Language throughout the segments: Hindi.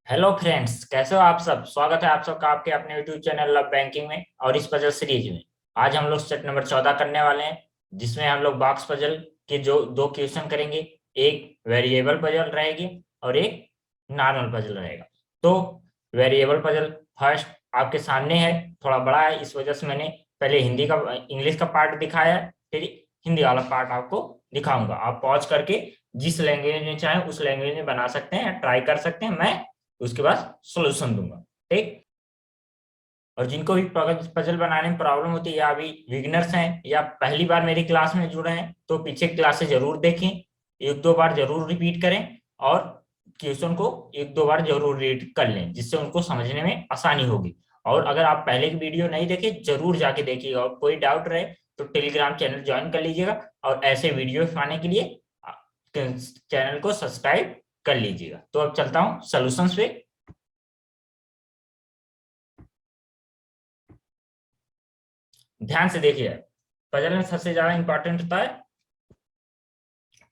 हेलो फ्रेंड्स, कैसे हो आप सब। स्वागत है आप सबका आपके अपने यूट्यूब चैनल लव बैंकिंग में और इस पजल सीरीज में। आज हम लोग सेट नंबर 14 करने वाले हैं, जिसमें हम लोग बॉक्स पजल के जो दो क्वेश्चन करेंगे। एक वेरिएबल पजल रहेगी और एक नॉर्मल पजल रहेगा। तो वेरिएबल पजल फर्स्ट आपके सामने है, थोड़ा बड़ा है, इस वजह से मैंने पहले हिंदी का इंग्लिश का पार्ट दिखाया है, फिर हिंदी वाला पार्ट आपको दिखाऊंगा। आप पॉज करके जिस लैंग्वेज में चाहे उस लैंग्वेज में बना सकते हैं, ट्राई कर सकते हैं। मैं उसके बाद सॉल्यूशन दूंगा। ठीक। और जिनको भी पजल बनाने में प्रॉब्लम होती है या अभी बिगिनर्स हैं या पहली बार मेरी क्लास में जुड़े हैं, तो पीछे क्लास से जरूर देखें, एक दो बार जरूर रिपीट करें और क्वेश्चन को एक दो बार जरूर रीड कर लें, जिससे उनको समझने में आसानी होगी। और अगर आप पहले की वीडियो नहीं देखे जरूर जाके देखिएगा, और कोई डाउट रहे तो टेलीग्राम चैनल ज्वाइन कर लीजिएगा और ऐसे वीडियो पाने के लिए चैनल को सब्सक्राइब कर लीजिएगा। तो अब चलता हूँ सॉल्यूशंस पे। ध्यान से देखिए, पजल में सबसे ज्यादा इंपॉर्टेंट होता है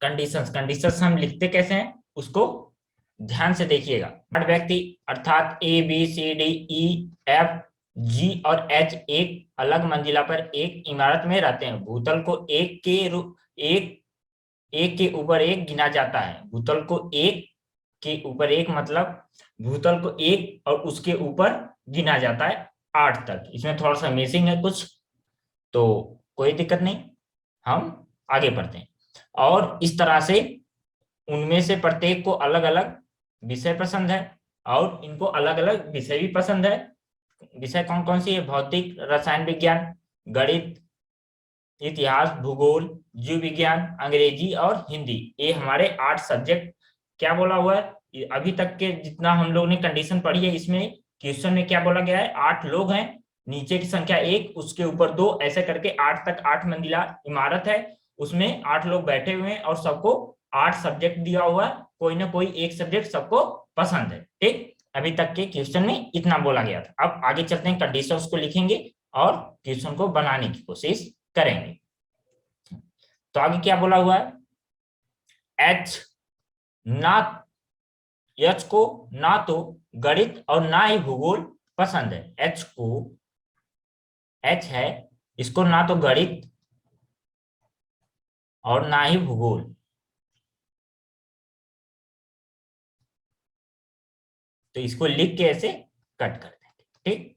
कंडीशंस। कंडीशंस हम लिखते कैसे हैं उसको ध्यान से देखिएगा। आठ व्यक्ति अर्थात A B C D E F G और एच एक अलग मंजिला पर एक इमारत में रहते हैं। भूतल को एक के ऊपर एक गिना जाता है। भूतल को एक के ऊपर एक मतलब भूतल को एक और उसके ऊपर गिना जाता है 8 तक। इसमें थोड़ा सा मिसिंग है कुछ, तो कोई दिक्कत नहीं, हम आगे बढ़ते हैं। और इस तरह से उनमें से प्रत्येक को अलग अलग विषय पसंद है और इनको अलग अलग विषय भी पसंद है। विषय कौन कौन सी है? भौतिक, रसायन विज्ञान, गणित, इतिहास, भूगोल, जीव विज्ञान, अंग्रेजी और हिंदी। ये हमारे 8 सब्जेक्ट क्या बोला हुआ है अभी तक के जितना हम लोग ने कंडीशन पढ़ी है। इसमें क्वेश्चन में क्या बोला गया है? 8 लोग हैं, नीचे की संख्या 1, उसके ऊपर 2, ऐसे करके 8 तक 8 मंजिला इमारत है। उसमें 8 लोग बैठे हुए हैं और सबको 8 सब्जेक्ट दिया हुआ है। कोई ना कोई एक सब्जेक्ट सबको पसंद है। ठीक, अभी तक के क्वेश्चन में इतना बोला गया था। अब आगे चलते हैं, कंडीशन को लिखेंगे और क्वेश्चन को बनाने की कोशिश करेंगे। तो आगे क्या बोला हुआ है? एच ना एच को ना तो गणित और ना ही भूगोल पसंद है। एच है, इसको ना तो गणित और ना ही भूगोल। तो इसको लिख के ऐसे कट कर देंगे। ठीक।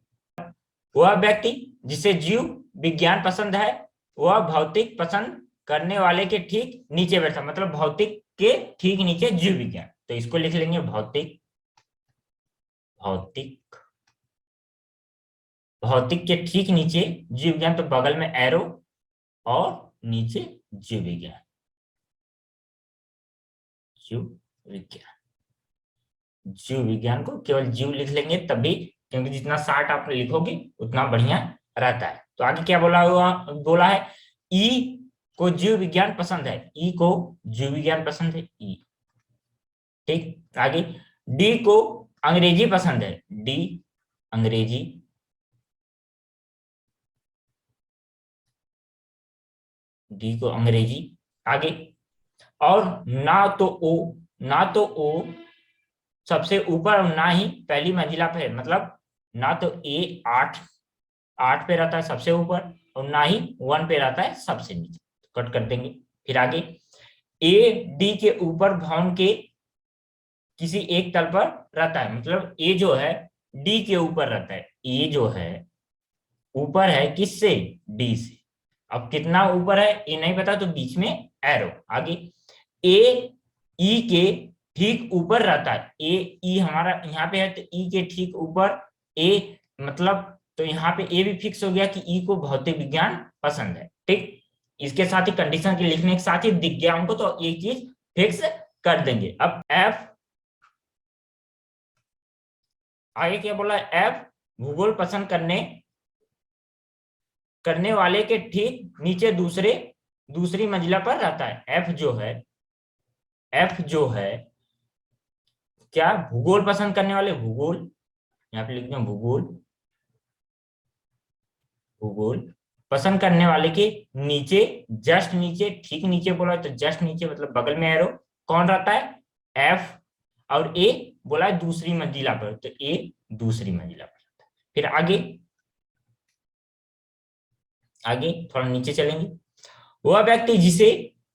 वह व्यक्ति जिसे जीव विज्ञान पसंद है वह भौतिक पसंद करने वाले के ठीक नीचे बैठा, मतलब भौतिक के ठीक नीचे जीव विज्ञान। तो इसको लिख लेंगे भौतिक। भौतिक भौतिक के ठीक नीचे जीव विज्ञान, तो बगल में एरो और नीचे जीव विज्ञान। जीव विज्ञान, जीव विज्ञान को केवल जीव लिख लेंगे तभी, क्योंकि जितना शार्ट आप लिखोगे उतना बढ़िया रहता है। तो आगे क्या बोला है? ई को जीव विज्ञान पसंद है। ई को जीव विज्ञान पसंद है, ई। ठीक। आगे डी को अंग्रेजी पसंद है। डी अंग्रेजी, डी को अंग्रेजी। आगे और ना तो ओ सबसे ऊपर और ना ही पहली मंजिला पे है। मतलब ना तो ए 8 पे रहता है सबसे ऊपर और ना ही 1 पे रहता है सबसे नीचे। तो कट कर देंगे। फिर आगे ए डी के ऊपर भवन के किसी एक तल पर रहता है। मतलब ए जो है डी के ऊपर रहता है। ए जो है ऊपर है किससे? डी से। अब कितना ऊपर है ये नहीं पता, तो बीच में एरो। आगे ए ई के ठीक ऊपर रहता है। ए ई हमारा यहाँ पे है, तो ई के ठीक ऊपर ए, मतलब तो यहाँ पे ए भी फिक्स हो गया कि ई को भौतिक विज्ञान पसंद है। ठीक। इसके साथ ही कंडीशन के लिखने के साथ ही दिख गया हमको, तो ये चीज फिक्स कर देंगे। अब एफ, आगे क्या बोला? एफ भूगोल पसंद करने वाले के ठीक नीचे दूसरी मंजिला पर रहता है। एफ जो है क्या? भूगोल पसंद करने वाले, भूगोल यहाँ पे लिखते हैं भूगोल। भूगोल पसंद करने वाले के नीचे, जस्ट नीचे, ठीक नीचे बोला तो जस्ट नीचे मतलब बगल में एरो कौन रहता है? एफ। और ए बोला है दूसरी मंजिला पर, तो ए दूसरी मंजिला पर जाता है। फिर आगे आगे थोड़ा नीचे चलेंगे। वह व्यक्ति जिसे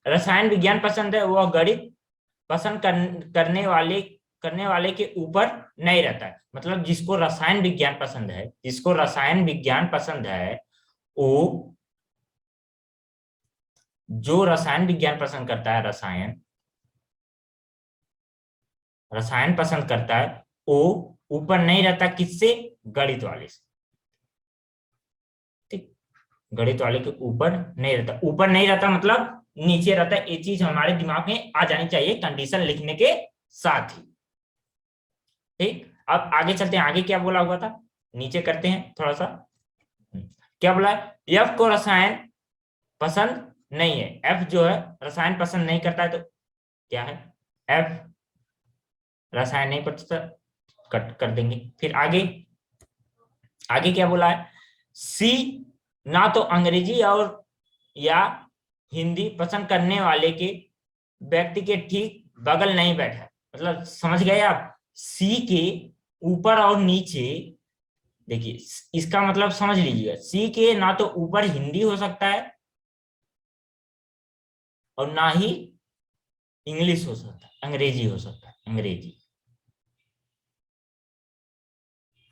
रसायन विज्ञान पसंद है वह गणित पसंद करने वाले के ऊपर नहीं रहता है। मतलब जिसको रसायन विज्ञान पसंद है, जिसको रसायन विज्ञान पसंद है, वो जो रसायन विज्ञान पसंद करता है, रसायन पसंद करता है, वो ऊपर नहीं रहता किससे? गणित वाले से। ठीक, गणित वाले के ऊपर नहीं रहता। ऊपर नहीं रहता मतलब नीचे रहता है। ये चीज हमारे दिमाग में आ जानी चाहिए कंडीशन लिखने के साथ ही। ठीक, अब आगे चलते हैं। आगे क्या बोला हुआ था, नीचे करते हैं थोड़ा सा। क्या बोला है? एफ को रसायन पसंद नहीं है। एफ जो है रसायन पसंद नहीं करता है, तो क्या है? एफ रसायन नहीं पसंद, कट कर देंगे। फिर आगे आगे क्या बोला है? सी ना तो अंग्रेजी और या हिंदी पसंद करने वाले के व्यक्ति के ठीक बगल नहीं बैठा। मतलब समझ गए आप? सी के ऊपर और नीचे, देखिए इसका मतलब समझ लीजिएगा। सी के ना तो ऊपर हिंदी हो सकता है और ना ही इंग्लिश हो सकता है, अंग्रेजी हो सकता है, अंग्रेजी।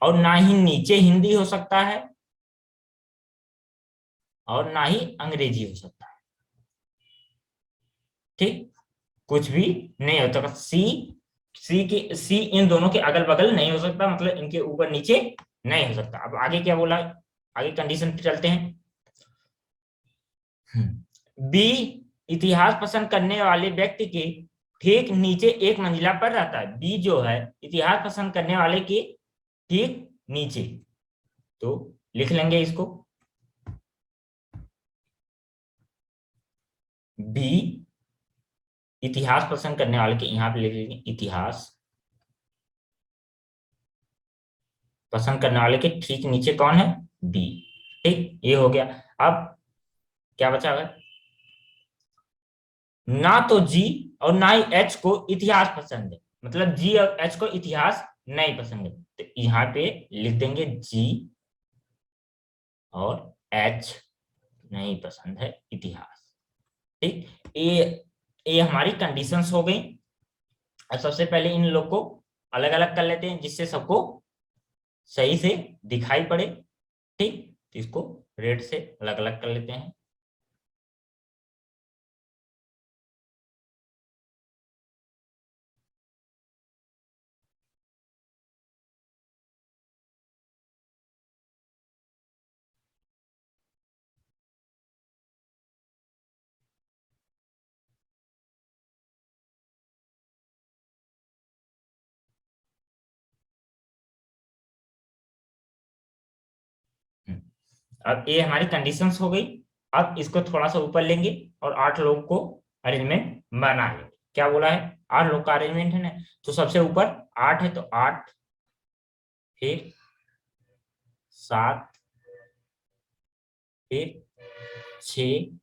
और ना ही नीचे हिंदी हो सकता है और ना ही अंग्रेजी हो सकता है। ठीक, कुछ भी नहीं होता। सी इन दोनों के अगल बगल नहीं हो सकता, मतलब इनके ऊपर नीचे नहीं हो सकता। अब आगे क्या बोला, आगे कंडीशन पे चलते हैं। बी इतिहास पसंद करने वाले व्यक्ति के ठीक नीचे एक मंजिला पर रहता है। बी जो है इतिहास पसंद करने वाले के ठीक नीचे, तो लिख लेंगे इसको। बी इतिहास पसंद करने वाले के, यहां पे लिख लेंगे इतिहास पसंद करने वाले के ठीक नीचे कौन है? बी। ठीक, ये हो गया। अब क्या बचा है? ना तो जी और ना ही एच को इतिहास पसंद है। मतलब जी और एच को इतिहास नहीं पसंद है, तो यहाँ पे लिख देंगे जी और एच नहीं पसंद है इतिहास। ठीक, ये हमारी कंडीशंस हो गई। अब सबसे पहले इन लोग को अलग अलग कर लेते हैं जिससे सबको सही से दिखाई पड़े। ठीक, तो इसको रेड से अलग अलग कर लेते हैं। अब ये हमारी कंडीशंस हो गई। अब इसको थोड़ा सा ऊपर लेंगे और 8 लोग को अरेंजमेंट बना लेंगे। क्या बोला है? 8 लोग का अरेंजमेंट है ना, तो सबसे ऊपर 8 है, तो 8, फिर 7, फिर 6,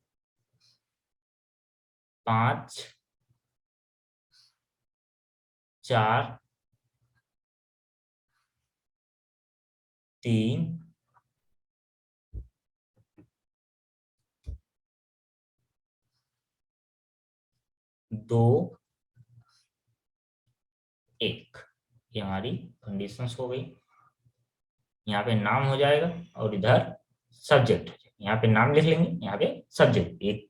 5, 4, 3, 2, 1। ये हमारी कंडीशंस हो गई। यहाँ पे नाम हो जाएगा और इधर सब्जेक्ट। यहाँ पे नाम लिख लेंगे, यहाँ पे सब्जेक्ट। 1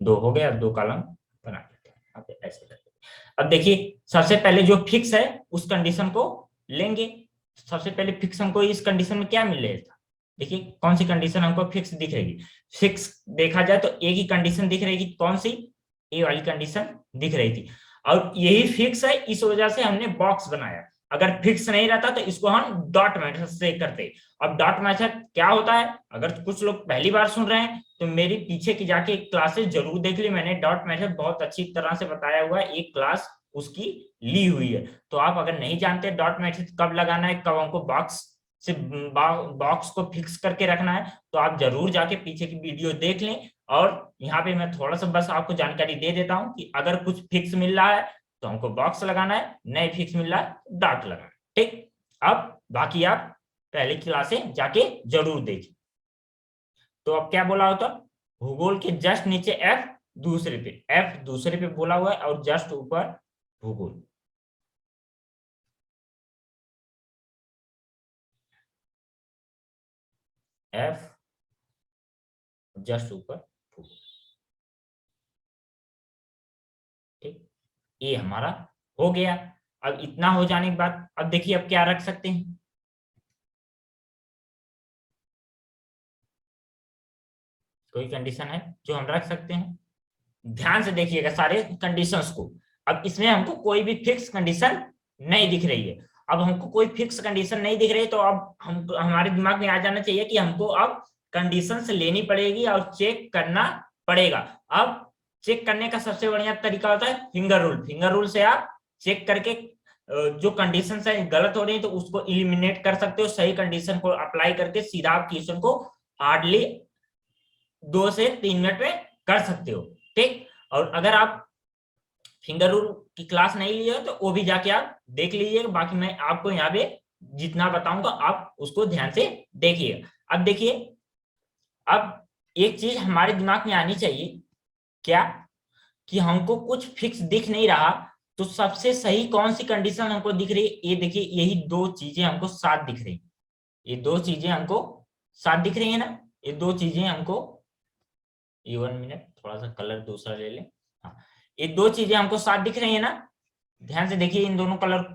2 हो गया, 2 कॉलम बना देते हैं यहाँ पे, ऐसे करके। अब देखिए सबसे पहले जो फिक्स है उस कंडीशन को लेंगे। सबसे पहले फिक्स हमको इस कंडीशन में क्या मिल रहा था? देखिए कौन सी कंडीशन हमको फिक्स दिख रही है। फिक्स देखा जाए तो ए की कंडीशन दिख रही थी। कौन सी? ए वाली कंडीशन दिख रही थी। और यही फिक्स है, इस वजह से हमने बॉक्स बनाया। अगर फिक्स नहीं रहता तो इसको हम डॉट मेथड से करते। अब डॉट मेथड क्या होता है? अगर कुछ लोग पहली बार सुन रहे हैं तो मेरी पीछे की जाके क्लासेस जरूर देख ली। मैंने डॉट मेथड बहुत अच्छी तरह से बताया हुआ है, एक क्लास उसकी ली हुई है। तो आप अगर नहीं जानते डॉट मेथड कब लगाना है, कब हमको बॉक्स को फिक्स करके रखना है, तो आप जरूर जाके पीछे की वीडियो देख लें। और यहाँ पे मैं थोड़ा सा बस आपको जानकारी दे देता हूँ कि अगर कुछ फिक्स मिल रहा है तो हमको बॉक्स लगाना है, नहीं फिक्स मिल रहा है डॉट लगाना है। ठीक, अब बाकी आप पहली क्लास से जाके जरूर देखिए। तो अब क्या बोला होता, भूगोल के जस्ट नीचे एफ दूसरे पे बोला हुआ है और जस्ट ऊपर भूगोल। एफ जस्ट ऊपर भूगोल। ठीक, ये हमारा हो गया। अब इतना हो जाने के बाद अब देखिए अब क्या रख सकते हैं, कोई कंडीशन है जो हम रख सकते हैं। ध्यान से देखिएगा सारे कंडीशंस को। अब इसमें हमको कोई भी फिक्स कंडीशन नहीं दिख रही है। अब हमको कोई फिक्स कंडीशन नहीं दिख रही है, तो अब हम हमारे दिमाग में आ जाना चाहिए कि हमको अब कंडीशंस लेनी पड़ेगी और चेक करना पड़ेगा। अब चेक करने का सबसे बढ़िया तरीका होता है फिंगर रूल। फिंगर रूल से आप चेक करके जो कंडीशन है गलत हो रही है तो उसको इलिमिनेट कर सकते हो, सही कंडीशन को अप्लाई करके सीधा आप क्वेश्चन को हार्डली 2 से 3 मिनट में कर सकते हो। ठीक, और अगर आप फिंगर रूल की क्लास नहीं लिए हो तो वो भी जाके आप देख लीजिए। बाकी मैं आपको यहाँ पे जितना बताऊंगा आप उसको ध्यान से देखिएगा। अब देखिए, अब एक चीज हमारे दिमाग में आनी चाहिए, क्या कि हमको कुछ फिक्स दिख नहीं रहा, तो सबसे सही कौन सी कंडीशन हमको दिख रही है, ये देखिए यही 2 चीजें हमको साथ दिख रही, ये 2 चीजें हमको साथ दिख रही है ना, ये 2 चीजें हमको, ये 1 मिनट थोड़ा सा कलर दूसरा ले लें। हाँ, ये 2 चीजें हमको साथ दिख रही है ना, ध्यान से देखिए इन दोनों कलर,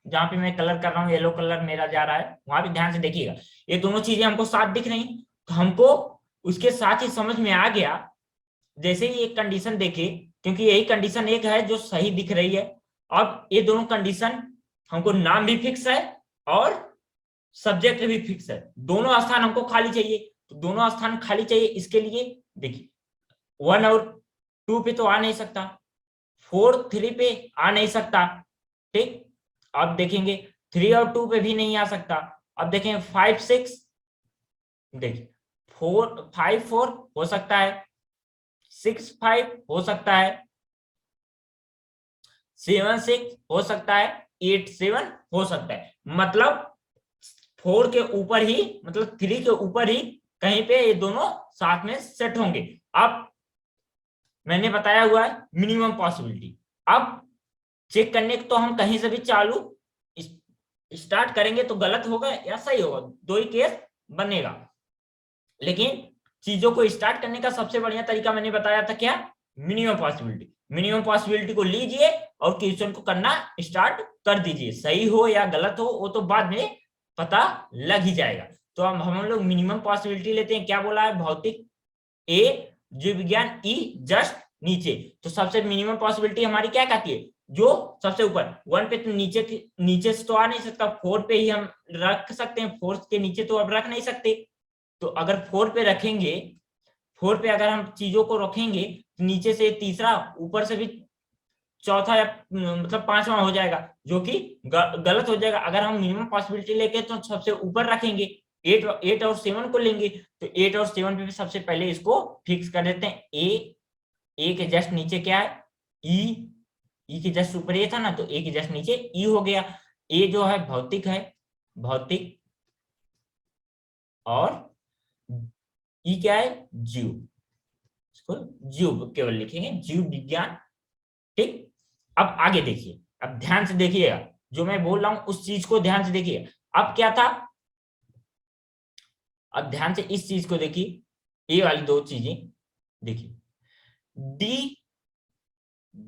जहां पे मैं कलर कर रहा हूँ येलो कलर मेरा जा रहा है वहां पे ध्यान से देखिएगा, ये दोनों चीजें हमको साथ दिख रही, तो हमको उसके साथ ही समझ में आ गया। जैसे ही एक कंडीशन देखे, क्योंकि यही कंडीशन एक है जो सही दिख रही है, अब ये दोनों कंडीशन हमको नाम भी फिक्स है और सब्जेक्ट भी फिक्स है, दोनों स्थान हमको खाली चाहिए। तो दोनों स्थान खाली चाहिए, इसके लिए देखिए 1 और 2 पे तो आ नहीं सकता, 4 3 पे आ नहीं सकता। ठीक, अब देखेंगे 3 और 2 पे भी नहीं आ सकता। अब देखें 5 6, देखिए 4 5 4 हो सकता है, 6 5 हो सकता है, 7 6 हो सकता है, 8 7 हो सकता है। मतलब 4 के ऊपर ही, मतलब 3 के ऊपर ही कहीं पे ये दोनों साथ में सेट होंगे। अब मैंने बताया हुआ है मिनिमम पॉसिबिलिटी। अब चेक करने को तो हम कहीं से भी चालू स्टार्ट करेंगे तो गलत होगा या सही होगा, 2 ही केस बनेगा। लेकिन चीजों को स्टार्ट करने का सबसे बढ़िया तरीका मैंने बताया था क्या, मिनिमम पॉसिबिलिटी। मिनिमम पॉसिबिलिटी को लीजिए और क्वेश्चन को करना स्टार्ट कर दीजिए, सही हो या गलत हो वो तो बाद में पता लग ही जाएगा। तो हम लोग मिनिमम पॉसिबिलिटी लेते हैं, क्या बोला है, भौतिक ए, जीव विज्ञान ई जस्ट नीचे। तो सबसे मिनिमम पॉसिबिलिटी हमारी क्या कहती है, जो सबसे ऊपर 1 पे, तो नीचे से तो आ नहीं सकता, 4 पे ही हम रख सकते हैं, 4 के नीचे तो अब रख नहीं सकते। तो अगर 4 पे रखेंगे, 4 पे अगर हम चीजों को रखेंगे तो नीचे से तीसरा, ऊपर से भी चौथा या मतलब 5वां हो जाएगा, जो कि गलत हो जाएगा। अगर हम मिनिमम पॉसिबिलिटी लेके तो सबसे ऊपर रखेंगे, 8 और 7 को लेंगे, तो 8 और 7 पे भी सबसे पहले इसको फिक्स कर देते हैं। ए के जस्ट नीचे क्या है, ई के जस्ट ऊपर ए था ना, तो ए के जस्ट नीचे ई हो गया। ए जो है भौतिक है, भौतिक, और ई क्या है, जीव, इसको जीव केवल लिखेंगे, जीव विज्ञान। ठीक, अब आगे देखिए, अब ध्यान से देखिएगा, जो मैं बोल रहा हूं उस चीज को ध्यान से देखिए। अब क्या था, अब ध्यान से इस चीज को देखिए, ये वाली 2 चीजें देखिए,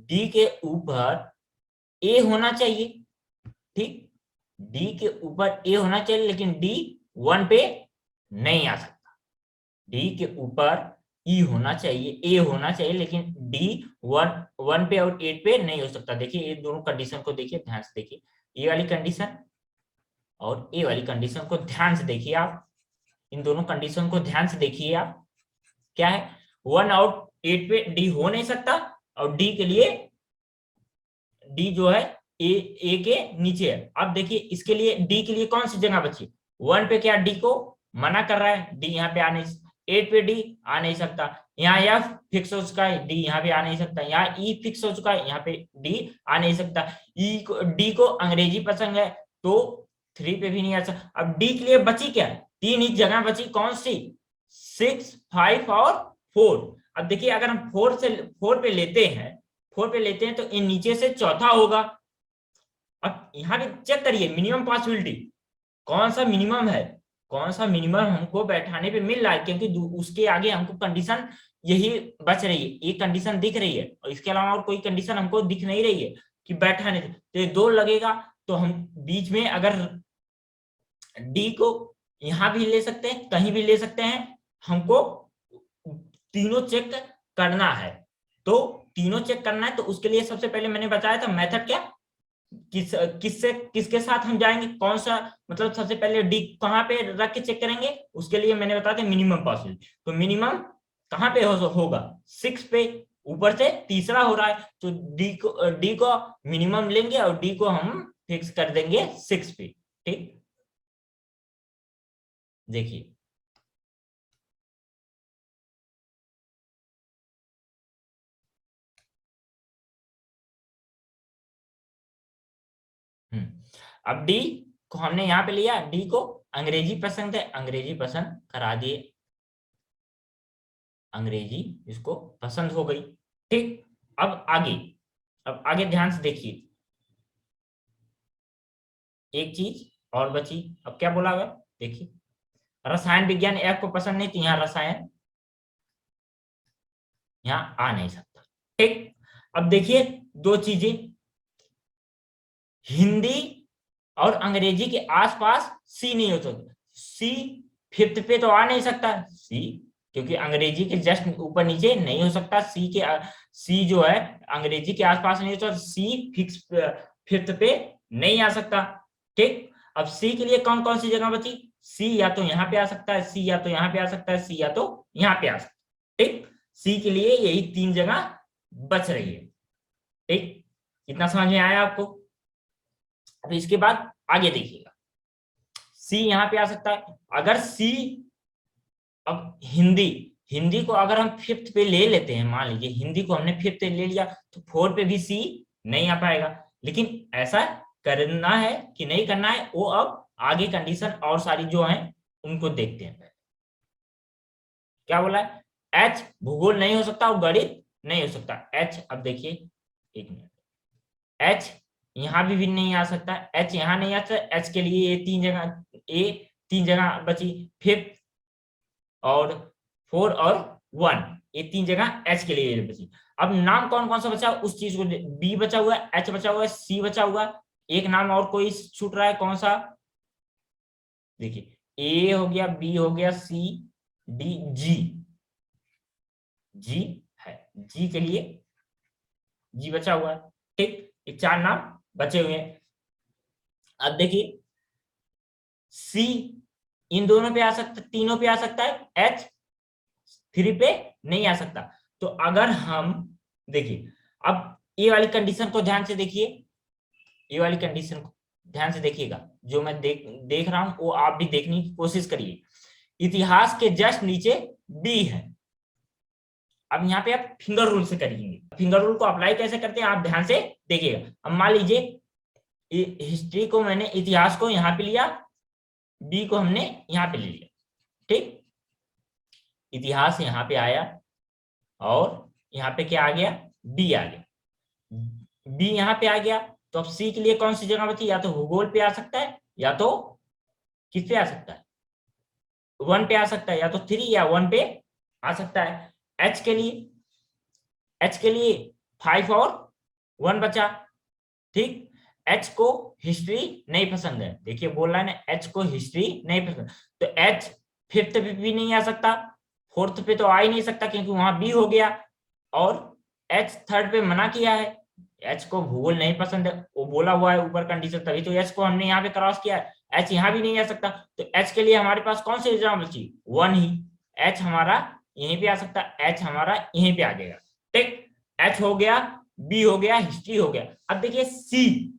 डी के ऊपर ए होना चाहिए। ठीक, डी के ऊपर ए होना चाहिए, लेकिन डी 1 पे नहीं आ सकता। डी के ऊपर ई होना चाहिए, ए होना चाहिए, लेकिन डी 1 पे और 8 पे नहीं हो सकता। देखिए ये दोनों कंडीशन को देखिए, ध्यान से देखिए, ये वाली कंडीशन और ए वाली कंडीशन को ध्यान से देखिए आप, इन दोनों कंडीशन को ध्यान से देखिए आप, क्या है 1 और 8 पे डी हो नहीं सकता, और डी के लिए, डी जो है ए के नीचे है। अब देखिए इसके लिए डी के लिए कौन सी जगह बची, 1 पे क्या डी को मना कर रहा है, डी यहाँ पे आ नहीं, 8 पे डी आ नहीं सकता, यहाँ एफ फिक्स हो चुका है, डी यहाँ पे आ नहीं सकता, यहाँ ई फिक्स हो चुका है, यहाँ पे डी आ नहीं सकता। ई को, डी को अंग्रेजी पसंद है तो 3 पे भी नहीं आ सकता। अब डी के लिए बची क्या, 3 ही जगह बची, कौन सी, 6, 5 और 4। अब देखिए अगर हम 4 पे लेते हैं, 4 पे लेते हैं तो इन नीचे से चौथा होगा। अब यहाँ पे चेक करिए मिनिमम पॉसिबिलिटी, कौन सा मिनिमम है, कौन सा मिनिमम हमको बैठाने पे मिल रहा है, क्योंकि उसके आगे हमको कंडीशन यही बच रही है, एक कंडीशन दिख रही है और इसके अलावा और कोई कंडीशन हमको दिख नहीं रही है कि बैठाने, तो ये 2 लगेगा। तो हम बीच में अगर डी को यहां भी ले सकते हैं, कहीं भी ले सकते हैं, हमको तीनों चेक करना है। तो तीनों चेक करना है तो उसके लिए सबसे पहले मैंने बताया था मेथड क्या, किसके साथ हम जाएंगे, कौन सा, मतलब सबसे पहले डी कहां पे रख के चेक करेंगे, उसके लिए मैंने बताया था मिनिमम पॉसिबिलिटी। तो मिनिमम कहां पे होगा, 6 पे, ऊपर से तीसरा हो रहा है तो डी को मिनिमम लेंगे और डी को हम फिक्स कर देंगे 6 पे। ठीक, देखिए अब डी को हमने यहाँ पे लिया, डी को अंग्रेजी पसंद है, अंग्रेजी पसंद करा दिए, अंग्रेजी इसको पसंद हो गई। ठीक, अब आगे, अब आगे ध्यान से देखिए, एक चीज और बची, अब क्या बोला गया, देखिए रसायन विज्ञान एफ को पसंद नहीं तो यहाँ रसायन यहाँ आ नहीं सकता। ठीक, अब देखिए 2 चीजें, हिंदी और अंग्रेजी के आसपास सी नहीं हो सकता, सी 5th पे तो आ नहीं सकता सी, क्योंकि अंग्रेजी के जस्ट ऊपर नीचे नहीं हो सकता, सी जो है अंग्रेजी के आसपास नहीं हो सकता, सी फिक्स 5th पे नहीं आ सकता। ठीक, अब सी के लिए कौन कौन सी जगह बची, सी या तो यहाँ पे आ सकता है, सी या तो यहाँ पे आ सकता है, सी या तो यहाँ पे आ सकता है। ठीक, सी के लिए यही 3 जगह बच रही है। ठीक, कितना समझ में आया आपको। अब इसके बाद आगे देखिएगा, सी यहाँ पे आ सकता है, अगर सी, अब हिंदी, हिंदी को अगर हम 5th पे ले लेते हैं, मान लीजिए हिंदी को हमने 5th पे ले लिया तो 4 पे भी सी नहीं आ पाएगा, लेकिन ऐसा करना है कि नहीं करना है वो अब आगे कंडीशन और सारी जो है उनको देखते हैं। क्या बोला है, एच भूगोल नहीं हो सकता और गणित नहीं हो सकता, एच, अब देखिए एक मिनट, एच यहाँ भी नहीं आ सकता, एच यहाँ नहीं आ सकता, एच के लिए ये 3 जगह बची, 5th और 4 और 1, ये 3 जगह एच के लिए बची। अब नाम कौन कौन सा बचा, उस चीज को, बी बचा हुआ है, एच बचा हुआ है, सी बचा हुआ है, एक नाम और कोई छूट रहा है, कौन सा, देखिए ए हो गया, बी हो गया, सी, डी, जी, जी है, जी के लिए जी बचा हुआ है। ठीक, ये 4 नाम बचे हुए हैं। अब देखिए सी इन दोनों पे आ सकता, तीनों पे आ सकता है, एच 3 पे नहीं आ सकता। तो अगर हम देखिए, अब ये वाली कंडीशन को ध्यान से देखिए, ये वाली कंडीशन को ध्यान से देखिएगा, जो मैं देख रहा हूं वो आप भी देखने की कोशिश करिए। इतिहास के जस्ट नीचे बी है, अब यहाँ पे आप फिंगर रूल से करिए, फिंगर रूल को अप्लाई कैसे करते हैं आप ध्यान से देखिएगा। अब मान लीजिए हिस्ट्री को मैंने, इतिहास को यहाँ पे लिया, बी को हमने यहाँ पे ले लिया। ठीक, इतिहास यहाँ पे आया और यहाँ पे क्या आ गया, बी आ गया, बी यहाँ पे आ गया, तो अब सी के लिए कौन सी जगह बची, या तो भूगोल पे आ सकता है या तो किस पे आ सकता है, 1 पे आ सकता है, या तो 3 या 1 पे आ सकता है। एच के लिए, एच के लिए 5 और 1 बचा। ठीक, एच को हिस्ट्री नहीं पसंद है, देखिए बोल रहा है ना, एच को हिस्ट्री नहीं पसंद, तो एच 5th पे भी नहीं आ सकता, 4th पे तो आ ही नहीं सकता क्योंकि वहां बी हो गया, और एच 3rd पे मना किया है, एच को भूगोल नहीं पसंद है, वो बोला हुआ है ऊपर कंडीशन, तभी तो एच को हमने यहाँ पे क्रॉस किया है, एच यहाँ भी नहीं आ सकता। तो एच के लिए हमारे पास कौन सी एग्जाम बची, 1 ही, एच हमारा यहीं पे आ सकता, एच हमारा यहीं पे आ जाएगा। ठीक, एच हो गया, बी हो गया, हिस्ट्री हो गया। अब देखिए सी,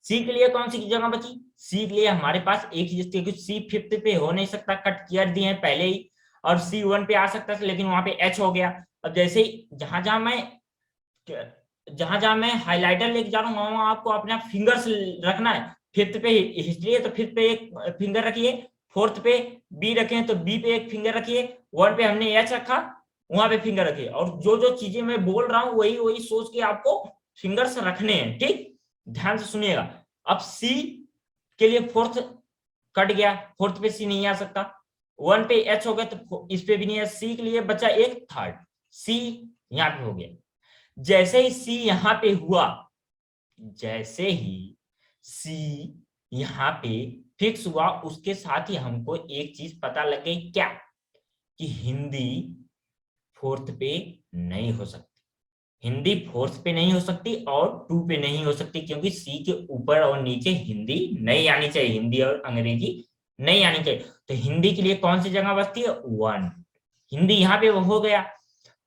सी के लिए कौन सी जगह बची, सी के लिए हमारे पास एक ही चीज, सी 5th पे हो नहीं सकता, कट कर दिए हैं पहले ही, और C1 पे आ सकता था, लेकिन वहां पे H हो गया। अब जैसे ही जहां जहां मैं हाइलाइटर लेके जा रहा हूँ, वहां आपको अपना फिंगर्स रखना है। फिफ्थ पे हिस्ट्री है तो फिफ्थ पे एक फिंगर रखिए, फोर्थ पे बी रखे तो बी पे एक फिंगर रखिए, वन पे हमने एच रखा, वहां पे फिंगर रखिए। और जो जो चीजें मैं बोल रहा हूँ वही वही सोच के आपको फिंगर्स रखने हैं, ठीक। ध्यान से सुनिएगा। अब सी के लिए फोर्थ कट गया, फोर्थ पे सी नहीं आ सकता, वन पे एच हो गया तो इस पे भी नहीं है, सी के लिए बचा एक थर्ड, सी यहाँ पे हो गया। जैसे ही सी यहाँ पे हुआ, जैसे ही सी यहाँ पे फिक्स हुआ, उसके साथ ही हमको एक चीज पता लग गई, क्या, कि हिंदी फोर्थ पे नहीं हो सकती। हिंदी फोर्थ पे नहीं हो सकती और टू पे नहीं हो सकती, क्योंकि सी के ऊपर और नीचे हिंदी नहीं आनी चाहिए, हिंदी और अंग्रेजी नहीं आनी चाहिए। तो हिंदी के लिए कौन सी जगह बचती है, वन। हिंदी यहाँ पे हो गया।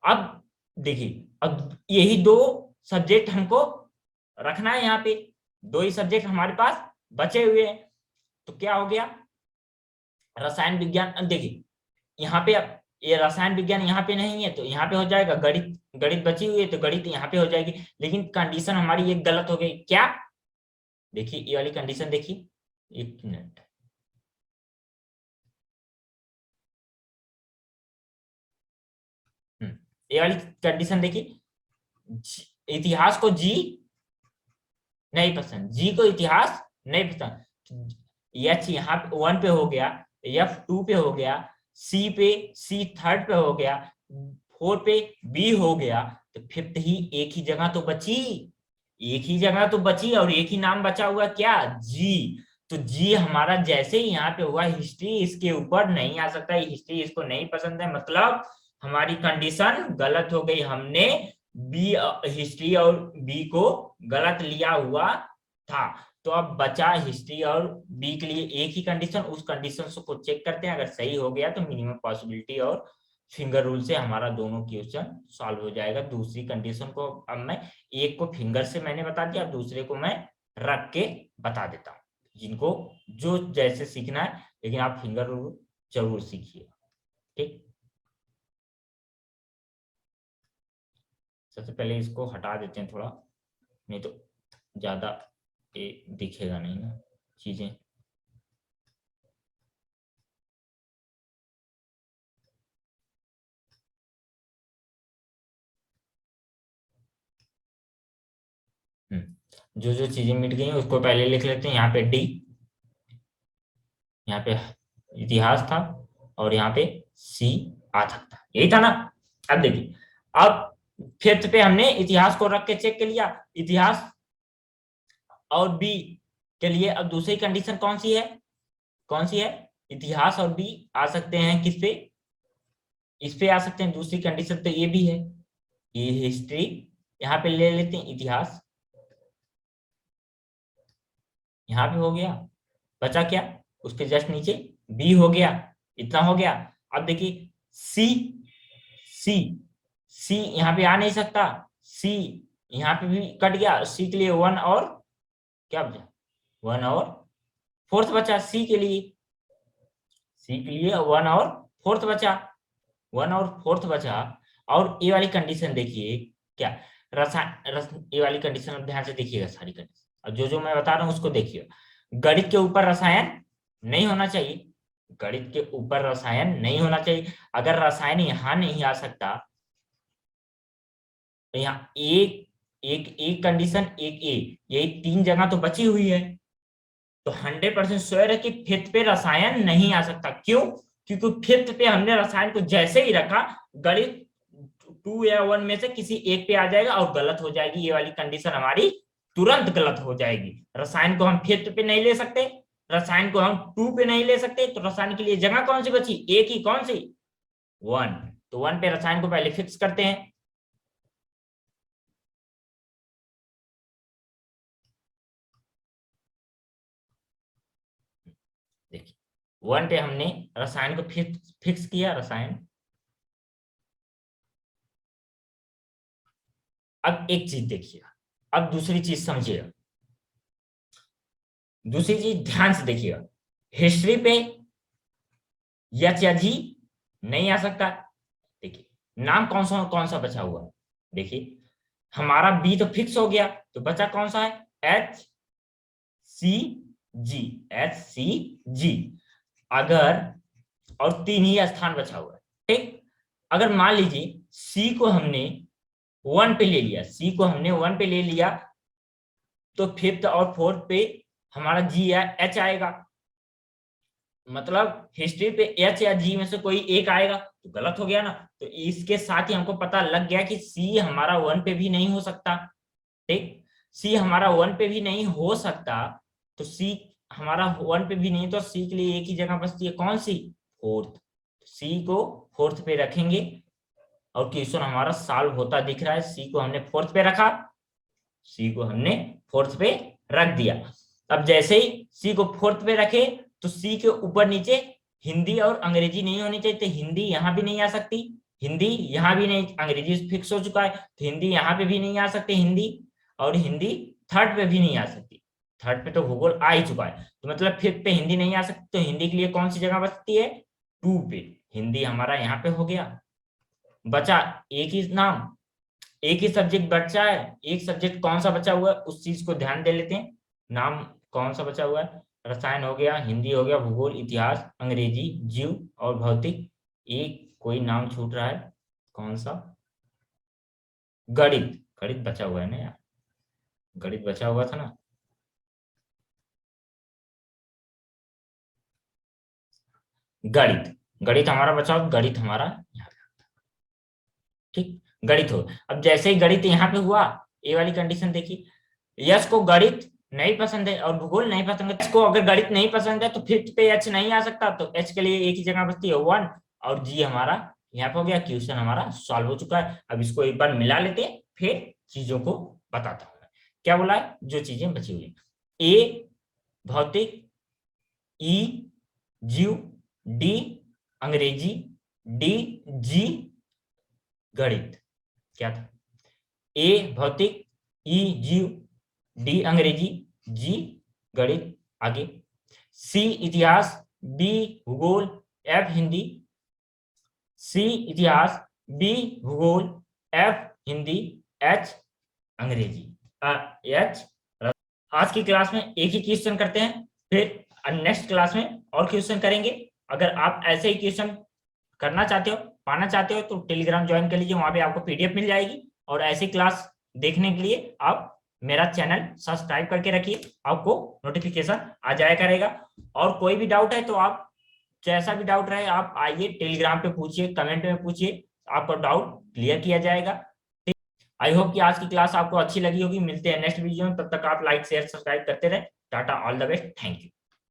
अब देखिए, अब यही दो सब्जेक्ट हमको रखना है, यहाँ पे दो ही सब्जेक्ट हमारे पास बचे हुए हैं। तो क्या हो गया, रसायन विज्ञान। देखिए यहाँ पे, अब ये रसायन विज्ञान यहाँ पे नहीं है तो यहाँ पे हो जाएगा, गणित गणित बची हुई है तो गणित यहाँ पे हो जाएगी। लेकिन कंडीशन हमारी एक गलत हो गई, क्या, देखिए ये वाली कंडीशन देखिए, एक मिनट, ये वाली कंडीशन देखिए, इतिहास को जी नहीं पसंद, जी को इतिहास नहीं पसंद, एच यहाँ पे वन पे हो गया, एफ टू पे हो गया, सी थर्ड पे हो गया, फोर पे बी हो गया, तो फिफ्थ ही एक ही जगह तो बची, एक ही जगह तो बची और एक ही नाम बचा हुआ, क्या, जी। तो जी हमारा जैसे ही यहाँ पे हुआ, हिस्ट्री इसके ऊपर नहीं आ सकता, हिस्ट्री इसको नहीं पसंद है, मतलब हमारी कंडीशन गलत हो गई, हमने बी, हिस्ट्री और बी को गलत लिया हुआ था। तो अब बचा हिस्ट्री और बी के लिए एक ही कंडीशन, उस कंडीशन को चेक करते हैं, अगर सही हो गया तो मिनिमम पॉसिबिलिटी और फिंगर रूल से हमारा दोनों क्वेश्चन सॉल्व हो जाएगा। दूसरी कंडीशन को अब मैं, एक को फिंगर से मैंने बता दिया, दूसरे को मैं रख के बता देता हूँ, जिनको जो जैसे सीखना है, लेकिन आप फिंगर रूल जरूर सीखिए, ठीक। सबसे पहले इसको हटा देते हैं थोड़ा, नहीं तो ज्यादा ये दिखेगा नहीं ना चीजें। जो जो चीजें मिट गई हैं उसको पहले लिख लेते हैं। यहाँ पे डी, यहाँ पे इतिहास था, और यहाँ पे सी आधा था, यही था ना। अब देखिए, अब फिफ्थ पे हमने इतिहास को रख के चेक कर लिया, इतिहास और बी के लिए अब दूसरी कंडीशन कौन सी है, कौन सी है, इतिहास और बी आ सकते हैं किस पे, इस पे आ सकते हैं। दूसरी कंडीशन तो ये भी है, ये हिस्ट्री, यहाँ पे ले लेते हैं इतिहास, यहाँ पे हो गया, बचा क्या, उसके जस्ट नीचे बी हो गया, इतना हो गया। अब देखिए सी, सी सी यहाँ पे आ नहीं सकता, सी यहाँ पे भी कट गया, सी के लिए वन और क्या बचा, वन और फोर्थ बचा, सी के लिए, सी के लिए वन और फोर्थ बचा, वन और फोर्थ बचा। और ये वाली कंडीशन देखिए, क्या, ये वाली कंडीशन अब ध्यान से देखिएगा सारी कंडीशन, और जो जो मैं बता रहा हूँ उसको देखिए। गणित के ऊपर रसायन नहीं होना चाहिए, गणित के ऊपर रसायन नहीं होना चाहिए। अगर रसायन यहाँ नहीं आ सकता तो यहाँ एक एक एक कंडीशन, एक ए, यही तीन जगह तो बची हुई है। तो 100% श्योर है कि फिफ्थ पे रसायन नहीं आ सकता, क्यों, क्योंकि फिफ्थ पे हमने रसायन को जैसे ही रखा, गणित टू या वन में से किसी एक पे आ जाएगा और गलत हो जाएगी, ये वाली कंडीशन हमारी तुरंत गलत हो जाएगी। रसायन को हम फिफ्थ पे नहीं ले सकते, रसायन को हम टू पे नहीं ले सकते, तो रसायन के लिए जगह कौन सी बची, एक ही, कौन सी, वन। तो वन पे रसायन को पहले फिक्स करते हैं। देखिए वन पे हमने रसायन को फिक्स किया, रसायन। अब एक चीज देखिए, अब दूसरी चीज समझिएगा, दूसरी चीज ध्यान से देखिएगा, हिस्ट्री पे एच या जी नहीं आ सकता। देखिए नाम कौन सा बचा हुआ है, देखिए हमारा बी तो फिक्स हो गया, तो बचा कौन सा है, एच सी जी, एच सी जी। अगर, और तीन ही स्थान बचा हुआ है, ठीक। अगर मान लीजिए सी को हमने 1 पे ले लिया, सी को हमने 1 पे ले लिया, तो फिफ्थ और फोर्थ पे हमारा जी या एच आएगा, मतलब हिस्ट्री पे एच या जी में से कोई एक आएगा, तो गलत हो गया ना। तो इसके साथ ही हमको पता लग गया कि सी हमारा 1 पे भी नहीं हो सकता, ठीक। सी हमारा 1 पे भी नहीं हो सकता, तो सी हमारा 1 पे भी नहीं, तो सी के लिए एक ही जगह बचती है, कौन सी, फोर्थ। सी को फोर्थ पे रखेंगे, और क्वेश्चन हमारा सॉल्व होता दिख रहा है। सी को हमने फोर्थ पे रखा, सी को हमने फोर्थ पे रख दिया। अब जैसे ही सी को फोर्थ पे रखे, तो सी के ऊपर नीचे हिंदी और अंग्रेजी नहीं होनी चाहिए, तो हिंदी यहाँ भी नहीं आ सकती, हिंदी यहाँ भी नहीं, अंग्रेजी फिक्स हो चुका है, तो हिंदी यहाँ पे भी नहीं आ सकती हिंदी, और हिंदी थर्ड पे भी नहीं आ सकती, थर्ड पे तो भूगोल आ ही चुका है, तो मतलब फिफ्थ पे हिंदी नहीं आ सकती, तो हिंदी के लिए कौन सी जगह बचती है, 2 पे। हिंदी हमारा यहाँ पे हो गया। बचा एक ही नाम, एक ही सब्जेक्ट बचा है, एक सब्जेक्ट कौन सा बचा हुआ है उस चीज को ध्यान दे लेते हैं। नाम कौन सा बचा हुआ है, रसायन हो गया, हिंदी हो गया, भूगोल, इतिहास, अंग्रेजी, जीव और भौतिक। एक कोई नाम छूट रहा है, कौन सा, गणित, गणित बचा हुआ है ना यार, गणित बचा हुआ था ना, गणित, गणित हमारा बचा हुआ, गणित हमारा यहाँ, ठीक, गणित हो। अब जैसे ही गणित यहाँ पे हुआ, ये वाली कंडीशन देखिए, यश को गणित नहीं पसंद है और भूगोल नहीं पसंद है, इसको अगर गणित नहीं पसंद है तो फिफ्थ पे एच नहीं आ सकता, तो एच के लिए एक ही जगह बचती है 1, और जी हमारा यहाँ पे हो गया। क्वेश्चन हमारा सॉल्व हो चुका है। अब इसको एक बार मिला लेते हैं, फिर चीजों को बताता हूँ। क्या बोला है, जो चीजें बची हुई है, ए भौतिक, ई जीव, डी अंग्रेजी, डी जी गणित। क्या था, ए भौतिक, ई जीव, डी अंग्रेजी, जी गणित। आगे सी इतिहास, बी भूगोल, एफ हिंदी, सी इतिहास, बी भूगोल, एफ हिंदी, एच अंग्रेजी, एच। आज की क्लास में एक ही क्वेश्चन करते हैं, फिर नेक्स्ट क्लास में और क्वेश्चन करेंगे। अगर आप ऐसे ही क्वेश्चन करना चाहते हो, पाना चाहते हो, तो टेलीग्राम ज्वाइन कर लीजिए, वहां पे आपको पीडीएफ मिल जाएगी। और ऐसी क्लास देखने के लिए आप मेरा चैनल सब्सक्राइब करके रखिए, आपको नोटिफिकेशन आ जाया करेगा। और कोई भी डाउट है तो आप, जैसा भी डाउट रहे, आप आइए टेलीग्राम पे पूछिए, कमेंट में पूछिए, आपका डाउट क्लियर किया जाएगा। आई होप कि आज की क्लास आपको अच्छी लगी होगी। मिलते हैं नेक्स्ट वीडियो में, तब तक आप लाइक शेयर सब्सक्राइब करते रहे। Tata, all the best, thank you.